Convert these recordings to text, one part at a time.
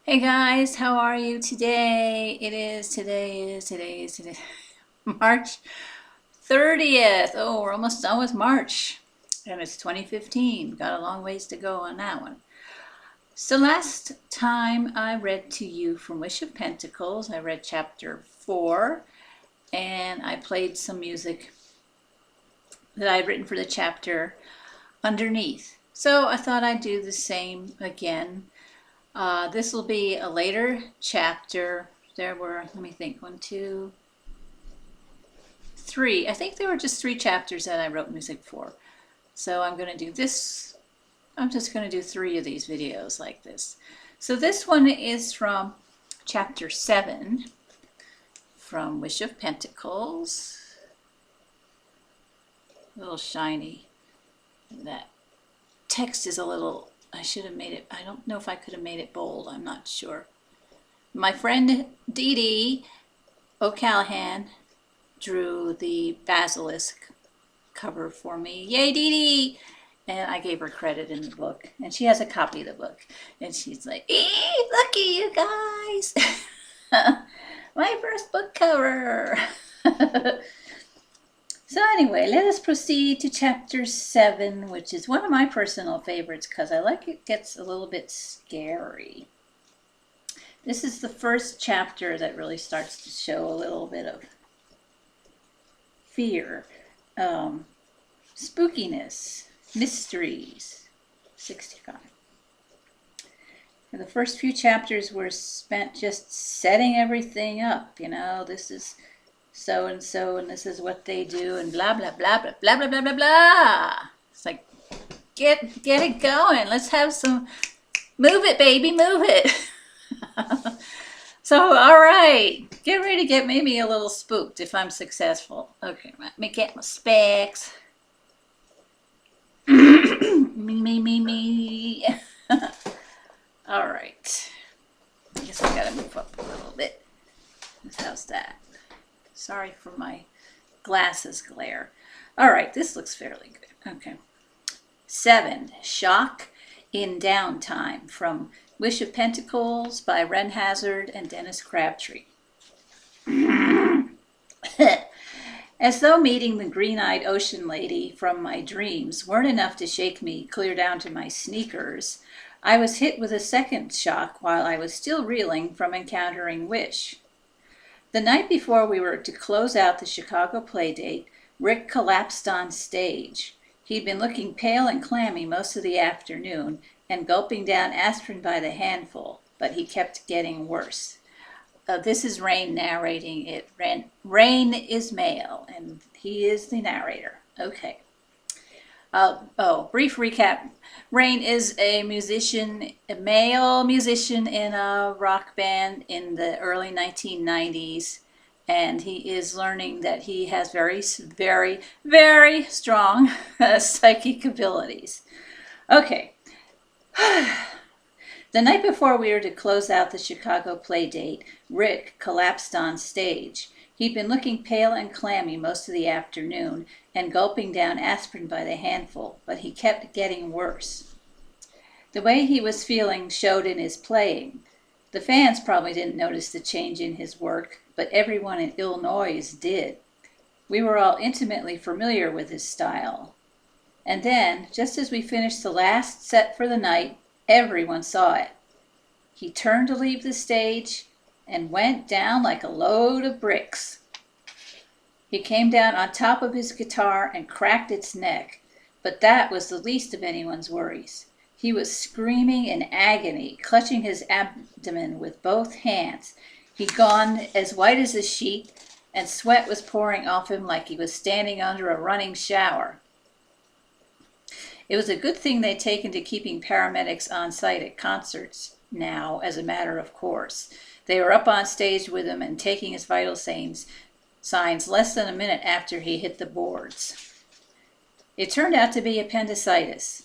Hey guys, how are you today? Today is March 30th. Oh, we're almost done with March. And it's 2015. Got a long ways to go on that one. So last time I read to you from Wish of Pentacles, I read chapter 4 and I played some music that I had written for the chapter underneath. So I thought I'd do the same again. This will be a later chapter. There were, let me think, 1, 2, 3. I think there were just 3 chapters that I wrote music for. So I'm going to do this. I'm just going to do 3 of these videos like this. So this one is from chapter 7 from Wish of Pentacles. A little shiny. That text is a little, I should have made it, I don't know if I could have made it bold, I'm not sure. My friend Dee Dee O'Callahan drew the basilisk cover for me. Yay, Dee Dee! And I gave her credit in the book. And she has a copy of the book. And she's like, looky, you guys! My first book cover! So anyway, let us proceed to chapter 7, which is one of my personal favorites because I like it gets a little bit scary. This is the first chapter that really starts to show a little bit of fear, spookiness, mysteries. 65. And the first few chapters were spent just setting everything up. You know, this is so and so, and this is what they do, and blah blah blah blah blah blah blah blah blah. It's like, get it going. Let's have some, move it, baby, move it. So, all right, get ready to get maybe a little spooked if I'm successful. Okay, let me get my specs. me. All right. I guess I gotta move up a little bit. How's that? Sorry for my glasses glare. All right, this looks fairly good. Okay. 7, Shock in Downtime from Wish of Pentacles by Ren Hazard and Dennis Crabtree. As though meeting the green-eyed ocean lady from my dreams weren't enough to shake me clear down to my sneakers, I was hit with a second shock while I was still reeling from encountering Wish. The night before we were to close out the Chicago playdate, Rick collapsed on stage. He'd been looking pale and clammy most of the afternoon and gulping down aspirin by the handful, but he kept getting worse. This is Rain narrating it. Rain is male, and he is the narrator. Okay. Brief recap. Rain is a musician, a male musician in a rock band in the early 1990s, and he is learning that he has very, very, very strong psychic abilities. Okay. The night before we were to close out the Chicago play date, Rick collapsed on stage. He'd been looking pale and clammy most of the afternoon and gulping down aspirin by the handful, but he kept getting worse. The way he was feeling showed in his playing. The fans probably didn't notice the change in his work, but everyone in Illinois did. We were all intimately familiar with his style. And then, just as we finished the last set for the night, everyone saw it. He turned to leave the stage and went down like a load of bricks. He came down on top of his guitar and cracked its neck, but that was the least of anyone's worries. He was screaming in agony, clutching his abdomen with both hands. He'd gone as white as a sheet, and sweat was pouring off him like he was standing under a running shower. It was a good thing they'd taken to keeping paramedics on site at concerts now, as a matter of course. They were up on stage with him and taking his vital signs less than a minute after he hit the boards. It turned out to be appendicitis.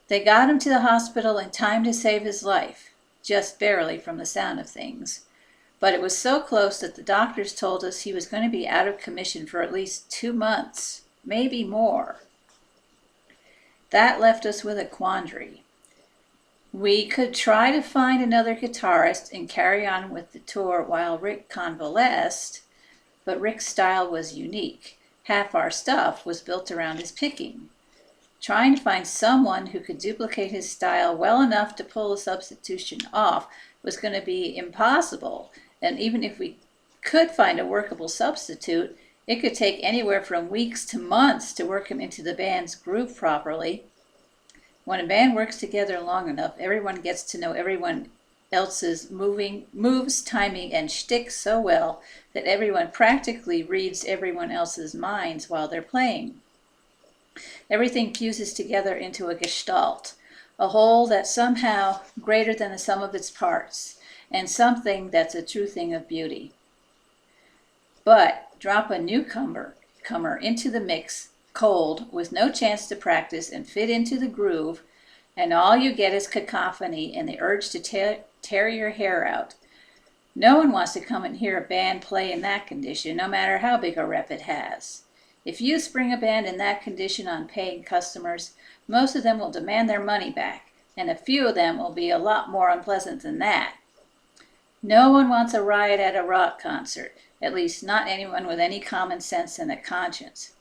They got him to the hospital in time to save his life, just barely from the sound of things. But it was so close that the doctors told us he was going to be out of commission for at least 2 months, maybe more. That left us with a quandary. We could try to find another guitarist and carry on with the tour while Rick convalesced, but Rick's style was unique. Half our stuff was built around his picking. Trying to find someone who could duplicate his style well enough to pull the substitution off was going to be impossible, and even if we could find a workable substitute, it could take anywhere from weeks to months to work him into the band's groove properly. When a band works together long enough, everyone gets to know everyone else's moves, timing, and shtick so well that everyone practically reads everyone else's minds while they're playing. Everything fuses together into a gestalt, a whole that's somehow greater than the sum of its parts, and something that's a true thing of beauty. But drop a newcomer into the mix, cold, with no chance to practice and fit into the groove, and all you get is cacophony and the urge to tear your hair out. No one wants to come and hear a band play in that condition, no matter how big a rep it has. If you spring a band in that condition on paying customers, most of them will demand their money back, and a few of them will be a lot more unpleasant than that. No one wants a riot at a rock concert, at least not anyone with any common sense and a conscience.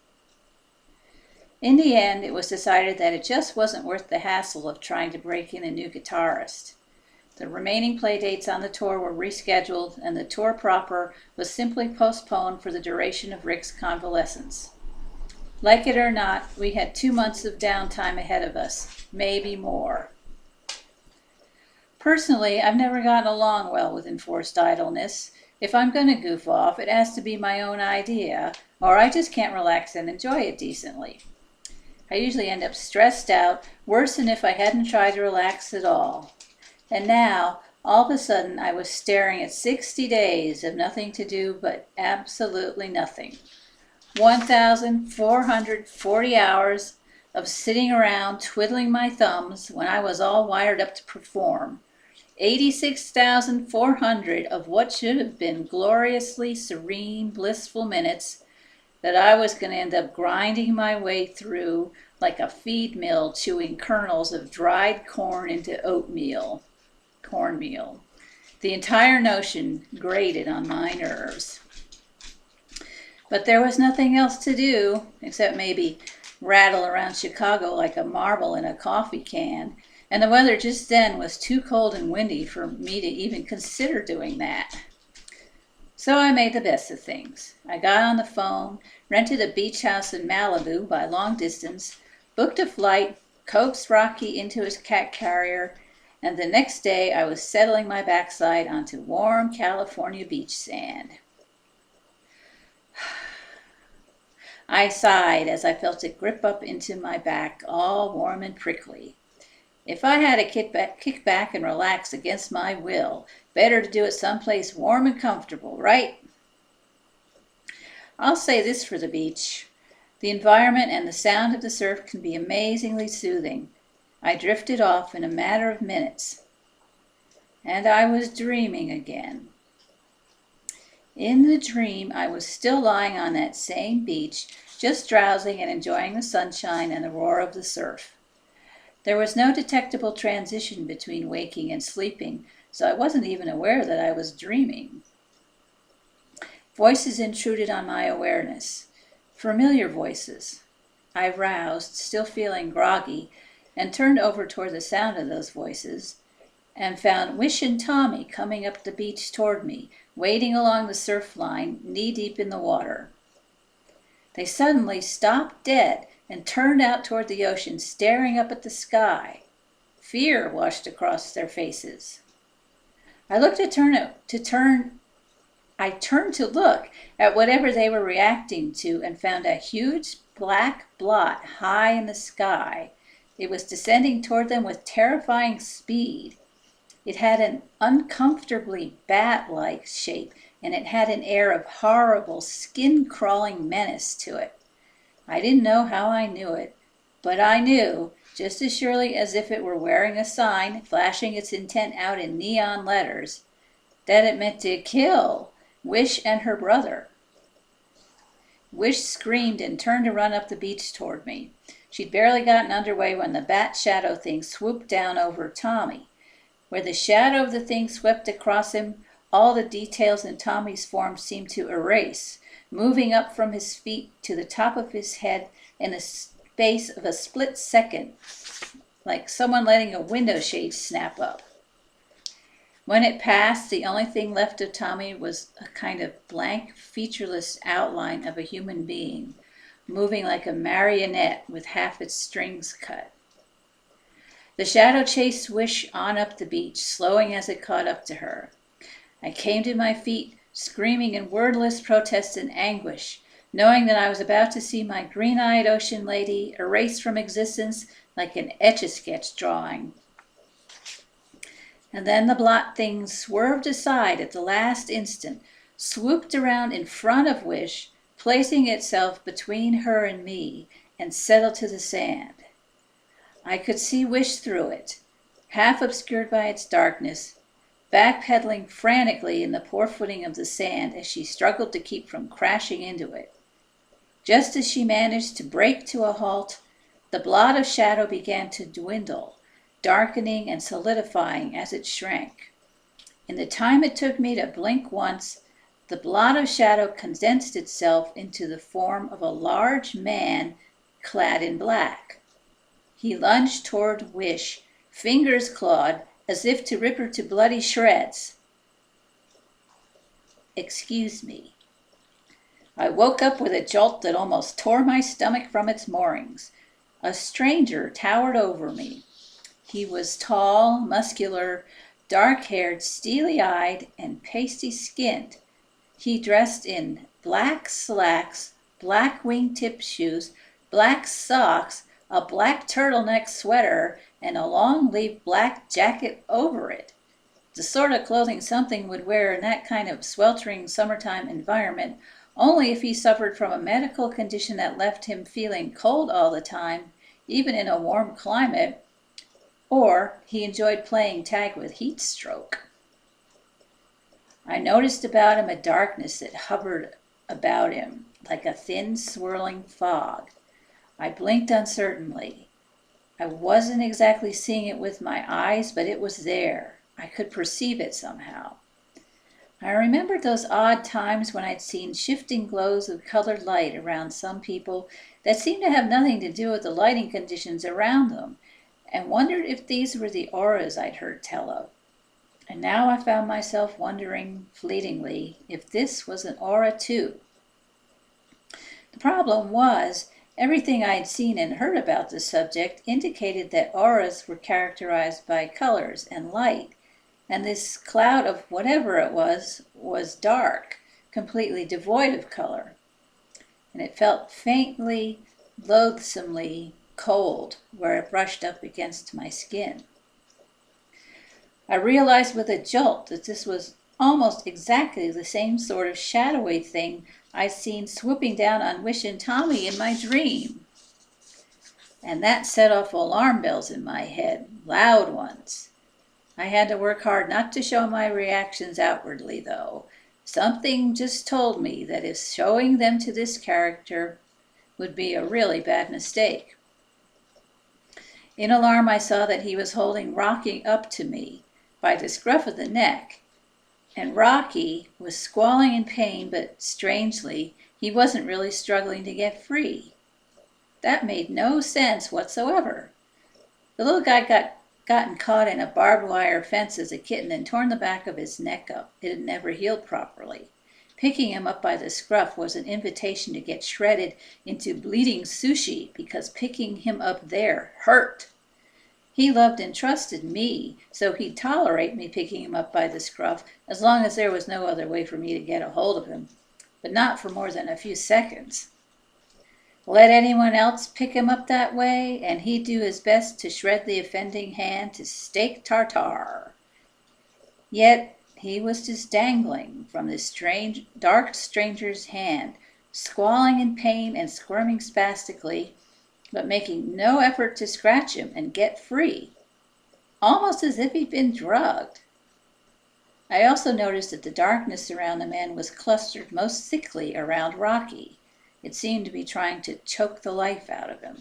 In the end, it was decided that it just wasn't worth the hassle of trying to break in a new guitarist. The remaining play dates on the tour were rescheduled, and the tour proper was simply postponed for the duration of Rick's convalescence. Like it or not, we had 2 months of downtime ahead of us, maybe more. Personally, I've never gotten along well with enforced idleness. If I'm going to goof off, it has to be my own idea, or I just can't relax and enjoy it decently. I usually end up stressed out, worse than if I hadn't tried to relax at all. And now, all of a sudden, I was staring at 60 days of nothing to do but absolutely nothing. 1,440 hours of sitting around twiddling my thumbs when I was all wired up to perform. 86,400 of what should have been gloriously serene, blissful minutes that I was going to end up grinding my way through like a feed mill chewing kernels of dried corn into cornmeal. The entire notion grated on my nerves. But there was nothing else to do except maybe rattle around Chicago like a marble in a coffee can, and the weather just then was too cold and windy for me to even consider doing that. So I made the best of things. I got on the phone, rented a beach house in Malibu by long distance, booked a flight, coaxed Rocky into his cat carrier, and the next day I was settling my backside onto warm California beach sand. I sighed as I felt it grip up into my back, all warm and prickly. If I had to kick back and relax against my will, better to do it someplace warm and comfortable, right? I'll say this for the beach. The environment and the sound of the surf can be amazingly soothing. I drifted off in a matter of minutes. And I was dreaming again. In the dream, I was still lying on that same beach, just drowsing and enjoying the sunshine and the roar of the surf. There was no detectable transition between waking and sleeping, so I wasn't even aware that I was dreaming. Voices intruded on my awareness. Familiar voices. I roused, still feeling groggy, and turned over toward the sound of those voices, and found Wish and Tommy coming up the beach toward me, wading along the surf line, knee-deep in the water. They suddenly stopped dead and turned out toward the ocean, staring up at the sky. Fear washed across their faces. I turned to look at whatever they were reacting to and found a huge black blot high in the sky. It was descending toward them with terrifying speed. It had an uncomfortably bat-like shape, and it had an air of horrible, skin-crawling menace to it. I didn't know how I knew it, but I knew, just as surely as if it were wearing a sign, flashing its intent out in neon letters, that it meant to kill Wish and her brother. Wish screamed and turned to run up the beach toward me. She'd barely gotten underway when the bat shadow thing swooped down over Tommy. Where the shadow of the thing swept across him, all the details in Tommy's form seemed to erase, moving up from his feet to the top of his head in the space of a split second, like someone letting a window shade snap up. When it passed, the only thing left of Tommy was a kind of blank, featureless outline of a human being, moving like a marionette with half its strings cut. The shadow chased Wish on up the beach, slowing as it caught up to her. I came to my feet, screaming in wordless protest and anguish, knowing that I was about to see my green-eyed ocean lady erased from existence like an Etch-a-Sketch drawing. And then the blot thing swerved aside at the last instant, swooped around in front of Wish, placing itself between her and me, and settled to the sand. I could see Wish through it, half obscured by its darkness, backpedaling frantically in the poor footing of the sand as she struggled to keep from crashing into it. Just as she managed to break to a halt, the blot of shadow began to dwindle, darkening and solidifying as it shrank. In the time it took me to blink once, the blot of shadow condensed itself into the form of a large man clad in black. He lunged toward Wish, fingers clawed, as if to rip her to bloody shreds. Excuse me. I woke up with a jolt that almost tore my stomach from its moorings. A stranger towered over me. He was tall, muscular, dark-haired, steely-eyed, and pasty-skinned. He dressed in black slacks, black wingtip shoes, black socks, a black turtleneck sweater, and a long-sleeved black jacket over it. The sort of clothing something would wear in that kind of sweltering summertime environment, only if he suffered from a medical condition that left him feeling cold all the time, even in a warm climate, or he enjoyed playing tag with heat stroke. I noticed about him a darkness that hovered about him, like a thin, swirling fog. I blinked uncertainly. I wasn't exactly seeing it with my eyes, but it was there. I could perceive it somehow. I remembered those odd times when I'd seen shifting glows of colored light around some people that seemed to have nothing to do with the lighting conditions around them, and wondered if these were the auras I'd heard tell of. And now I found myself wondering fleetingly if this was an aura too. The problem was, everything I had seen and heard about the subject indicated that auras were characterized by colors and light, and this cloud of whatever it was dark, completely devoid of color. And it felt faintly, loathsomely cold where it brushed up against my skin. I realized with a jolt that this was almost exactly the same sort of shadowy thing I'd seen swooping down on Wish and Tommy in my dream. And that set off alarm bells in my head, loud ones. I had to work hard not to show my reactions outwardly, though. Something just told me that if showing them to this character would be a really bad mistake. In alarm, I saw that he was holding Rocky up to me by the scruff of the neck, and Rocky was squalling in pain, but strangely, he wasn't really struggling to get free. That made no sense whatsoever. The little guy gotten caught in a barbed wire fence as a kitten and torn the back of his neck up. It had never healed properly. Picking him up by the scruff was an invitation to get shredded into bleeding sushi because picking him up there hurt. He loved and trusted me, so he'd tolerate me picking him up by the scruff as long as there was no other way for me to get a hold of him, but not for more than a few seconds. Let anyone else pick him up that way, and he'd do his best to shred the offending hand to steak tartare. Yet he was just dangling from this strange, dark stranger's hand, squalling in pain and squirming spastically, but making no effort to scratch him and get free, almost as if he'd been drugged. I also noticed that the darkness around the man was clustered most thickly around Rocky. It seemed to be trying to choke the life out of him.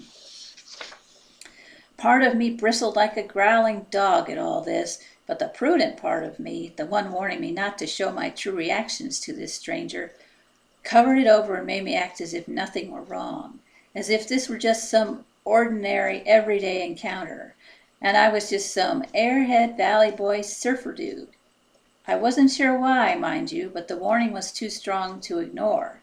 Part of me bristled like a growling dog at all this, but the prudent part of me, the one warning me not to show my true reactions to this stranger, covered it over and made me act as if nothing were wrong, as if this were just some ordinary, everyday encounter, and I was just some airhead valley boy surfer dude. I wasn't sure why, mind you, but the warning was too strong to ignore.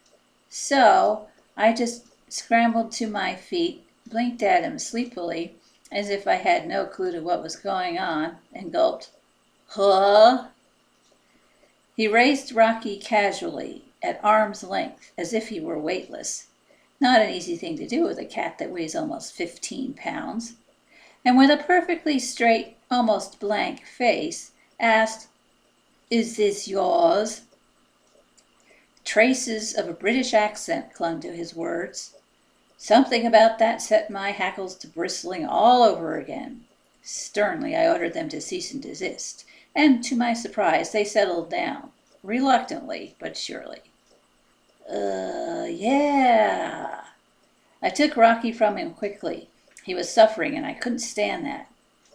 So I just scrambled to my feet, blinked at him sleepily, as if I had no clue to what was going on, and gulped, "Huh?" He raised Rocky casually, at arm's length, as if he were weightless. Not an easy thing to do with a cat that weighs almost 15 pounds. And with a perfectly straight, almost blank face, asked, "Is this yours?" Traces of a British accent clung to his words. Something about that set my hackles to bristling all over again. Sternly I ordered them to cease and desist, and to my surprise they settled down, reluctantly but surely. Yeah. I took Rocky from him quickly. He was suffering, and I couldn't stand that.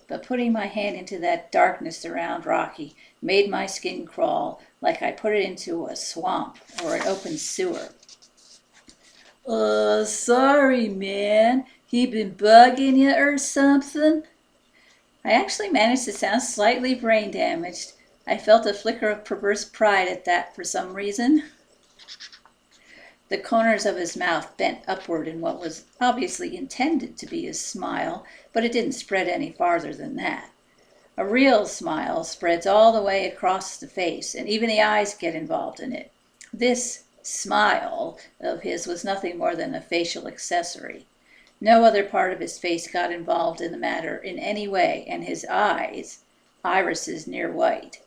But putting my hand into that darkness around Rocky made my skin crawl like I put it into a swamp or an open sewer. Sorry, man. He been bugging you or something?" I actually managed to sound slightly brain damaged. I felt a flicker of perverse pride at that for some reason. The corners of his mouth bent upward in what was obviously intended to be a smile, but it didn't spread any farther than that. A real smile spreads all the way across the face, and even the eyes get involved in it. This smile of his was nothing more than a facial accessory. No other part of his face got involved in the matter in any way, and his eyes, irises near white,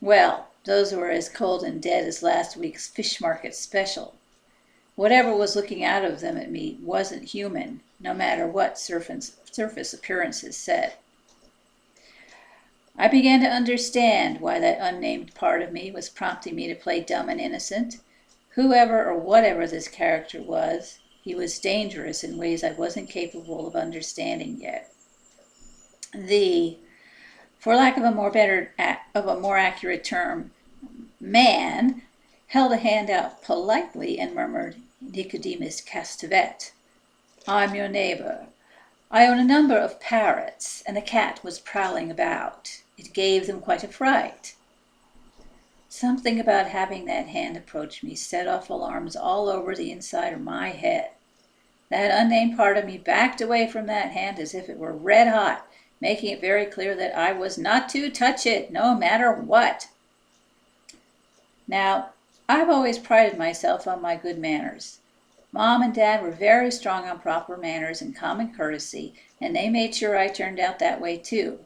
well, those were as cold and dead as last week's fish market special. Whatever was looking out of them at me wasn't human, no matter what surface appearances said. I began to understand why that unnamed part of me was prompting me to play dumb and innocent. Whoever or whatever this character was, he was dangerous in ways I wasn't capable of understanding yet. For lack of a more accurate term, man held a hand out politely and murmured, "Nicodemus Castevet, I'm your neighbor. I own a number of parrots, and a cat was prowling about. It gave them quite a fright." Something about having that hand approach me set off alarms all over the inside of my head. That unnamed part of me backed away from that hand as if it were red hot, making it very clear that I was not to touch it, no matter what. Now, I've always prided myself on my good manners. Mom and Dad were very strong on proper manners and common courtesy, and they made sure I turned out that way too.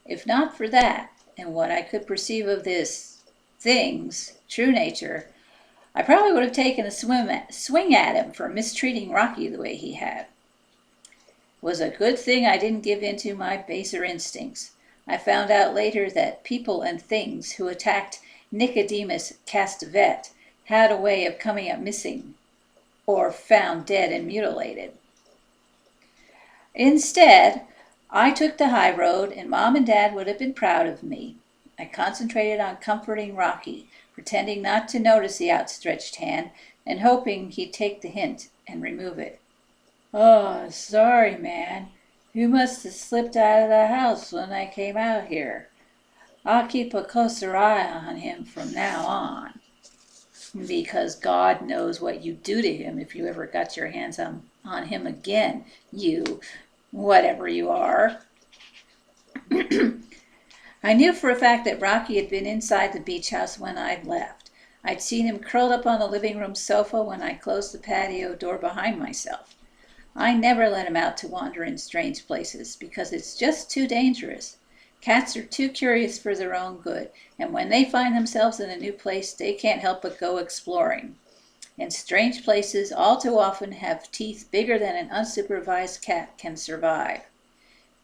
If not for that, and what I could perceive of this thing's true nature, I probably would have taken a swing at him for mistreating Rocky the way he had. It was a good thing I didn't give in to my baser instincts. I found out later that people and things who attacked Nicodemus Castevet had a way of coming up missing, or found dead and mutilated. Instead, I took the high road, and Mom and Dad would have been proud of me. I concentrated on comforting Rocky, pretending not to notice the outstretched hand, and hoping he'd take the hint and remove it. "Oh, sorry, man. You must have slipped out of the house when I came out here. I'll keep a closer eye on him from now on. Because God knows what you'd do to him if you ever got your hands on him again, you whatever you are." I knew for a fact that Rocky had been inside the beach house when I'd left. I'd seen him curled up on the living room sofa when I closed the patio door behind myself. I never let him out to wander in strange places because it's just too dangerous. Cats are too curious for their own good, and when they find themselves in a new place, they can't help but go exploring. And strange places all too often have teeth bigger than an unsupervised cat can survive.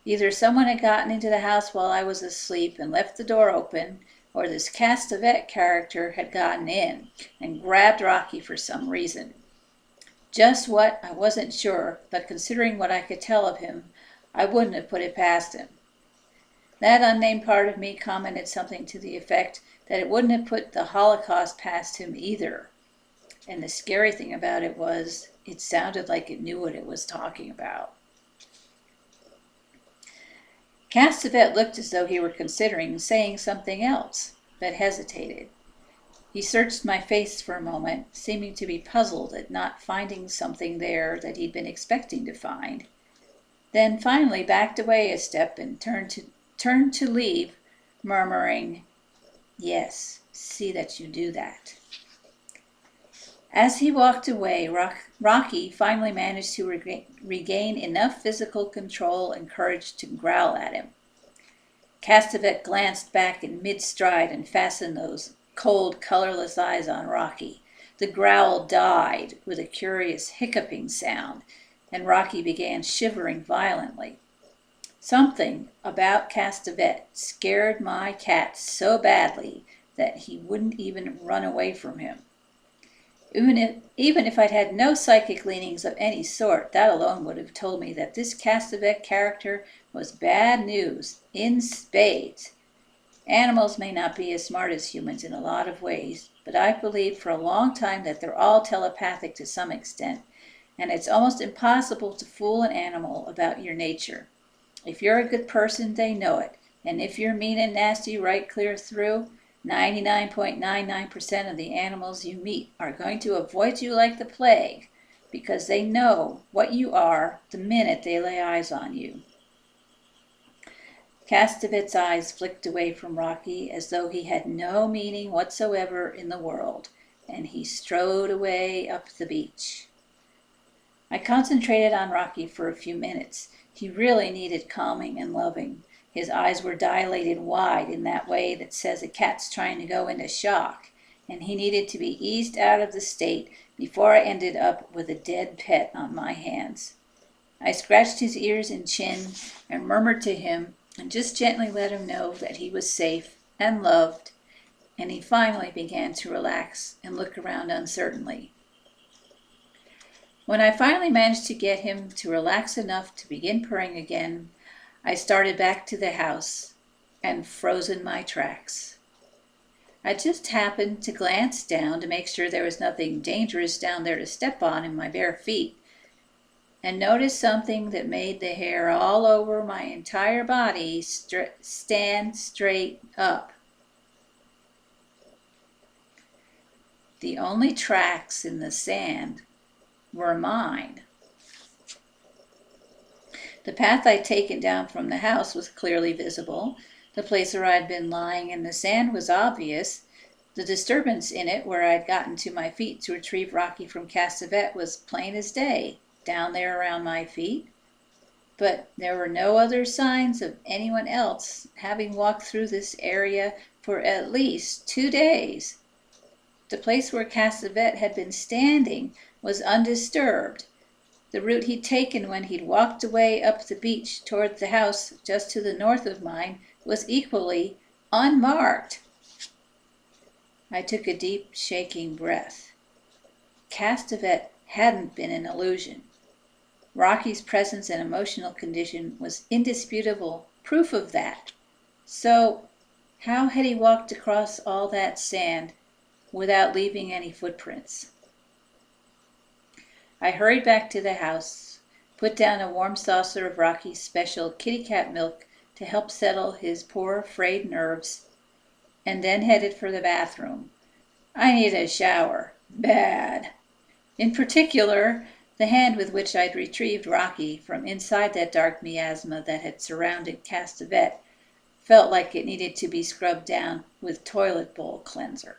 Either someone had gotten into the house while I was asleep and left the door open, or this Castevet character had gotten in and grabbed Rocky for some reason. Just what, I wasn't sure, but considering what I could tell of him, I wouldn't have put it past him. That unnamed part of me commented something to the effect that it wouldn't have put the Holocaust past him either. And the scary thing about it was, it sounded like it knew what it was talking about. Castevet looked as though he were considering saying something else, but hesitated. He searched my face for a moment, seeming to be puzzled at not finding something there that he'd been expecting to find. Then finally backed away a step and turned to leave, murmuring, "Yes, see that you do that." As he walked away, Rocky finally managed to regain enough physical control and courage to growl at him. Castevet glanced back in mid-stride and fastened those cold, colorless eyes on Rocky. The growl died with a curious hiccuping sound, and Rocky began shivering violently. Something about Castevet scared my cat so badly that he wouldn't even run away from him. Even if I'd had no psychic leanings of any sort, that alone would have told me that this Castevet character was bad news in spades. Animals may not be as smart as humans in a lot of ways, but I've believed for a long time that they're all telepathic to some extent, and it's almost impossible to fool an animal about your nature. If you're a good person, they know it, and if you're mean and nasty right clear through, 99.99% of the animals you meet are going to avoid you like the plague, because they know what you are the minute they lay eyes on you. Castevet's eyes flicked away from Rocky as though he had no meaning whatsoever in the world, and he strode away up the beach. I concentrated on Rocky for a few minutes. He really needed calming and loving. His eyes were dilated wide in that way that says a cat's trying to go into shock, and he needed to be eased out of the state before I ended up with a dead pet on my hands. I scratched his ears and chin and murmured to him and just gently let him know that he was safe and loved, and he finally began to relax and look around uncertainly. When I finally managed to get him to relax enough to begin purring again, I started back to the house and froze in my tracks. I just happened to glance down to make sure there was nothing dangerous down there to step on in my bare feet, and noticed something that made the hair all over my entire body stand straight up. The only tracks in the sand were mine. The path I'd taken down from the house was clearly visible. The place where I'd been lying in the sand was obvious. The disturbance in it where I'd gotten to my feet to retrieve Rocky from Castevet was plain as day, down there around my feet. But there were no other signs of anyone else having walked through this area for at least 2 days. The place where Castevet had been standing was undisturbed. The route he'd taken when he'd walked away up the beach toward the house just to the north of mine was equally unmarked. I took a deep, shaking breath. Castevet hadn't been an illusion. Rocky's presence and emotional condition was indisputable proof of that. So, how had he walked across all that sand without leaving any footprints? I hurried back to the house, put down a warm saucer of Rocky's special kitty cat milk to help settle his poor frayed nerves, and then headed for the bathroom. I needed a shower. Bad. In particular, the hand with which I'd retrieved Rocky from inside that dark miasma that had surrounded Castevet felt like it needed to be scrubbed down with toilet bowl cleanser.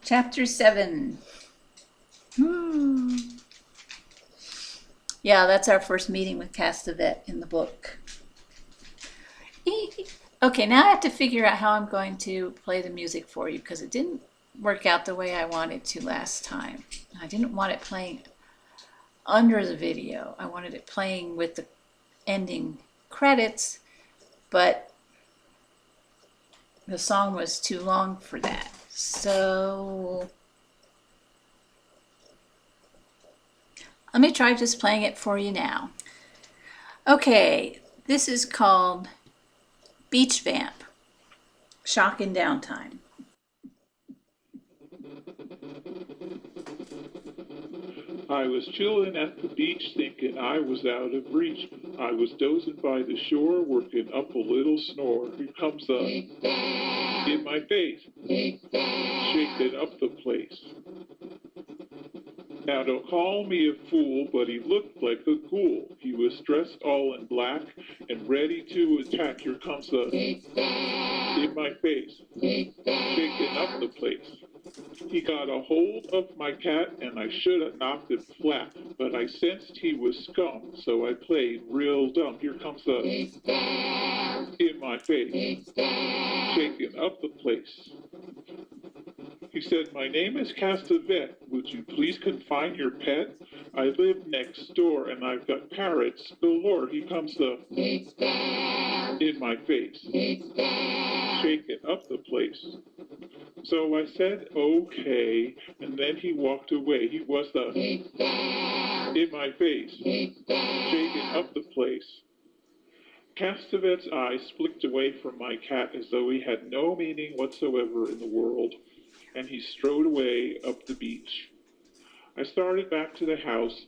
Chapter 7. Yeah, that's our first meeting with Castevet in the book. Okay, now I have to figure out how I'm going to play the music for you because it didn't work out the way I wanted to last time. I didn't want it playing under the video. I wanted it playing with the ending credits, but the song was too long for that. So Let me try just playing it for you now. Okay, this is called Beach Vamp, Shock and Downtime. I was chillin' at the beach thinking I was out of reach. I was dozing by the shore, working up a little snore. Here comes the in my face, shaking up the place. Now don't call me a fool, but he looked like a ghoul. He was dressed all in black and ready to attack. Here comes the in my face, shaking up the place. He got a hold of my cat and I should have knocked it flat, but I sensed he was scum, so I played real dumb. Here comes the in my face, shaking up the place. He said, "My name is Castavet. Would you please confine your pet? I live next door and I've got parrots galore." He comes the in my face, shaking up the place. So I said, "Okay," and then he walked away. He was the in my face, shaking up the place. Castavet's eyes flicked away from my cat as though he had no meaning whatsoever in the world, and he strode away up the beach. I started back to the house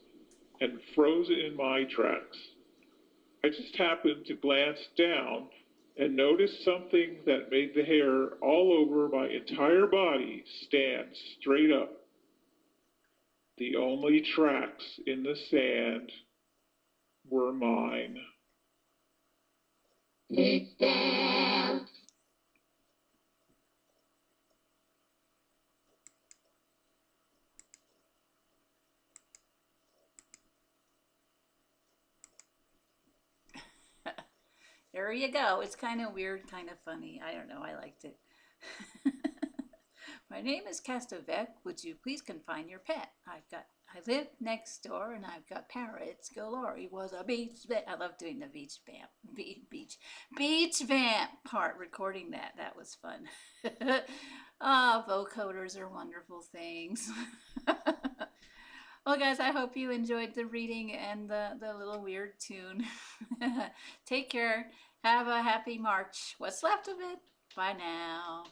and froze in my tracks. I just happened to glance down and noticed something that made the hair all over my entire body stand straight up. The only tracks in the sand were mine. There you go. It's kind of weird, kind of funny. I don't know. I liked it. My name is Castavet. Would you please confine your pet? I live next door and I've got parrots galore. He was a beach vamp. I love doing the beach vamp part, recording that. That was fun. Vocoders are wonderful things. Well, guys, I hope you enjoyed the reading and the little weird tune. Take care. Have a happy March. What's left of it? Bye now.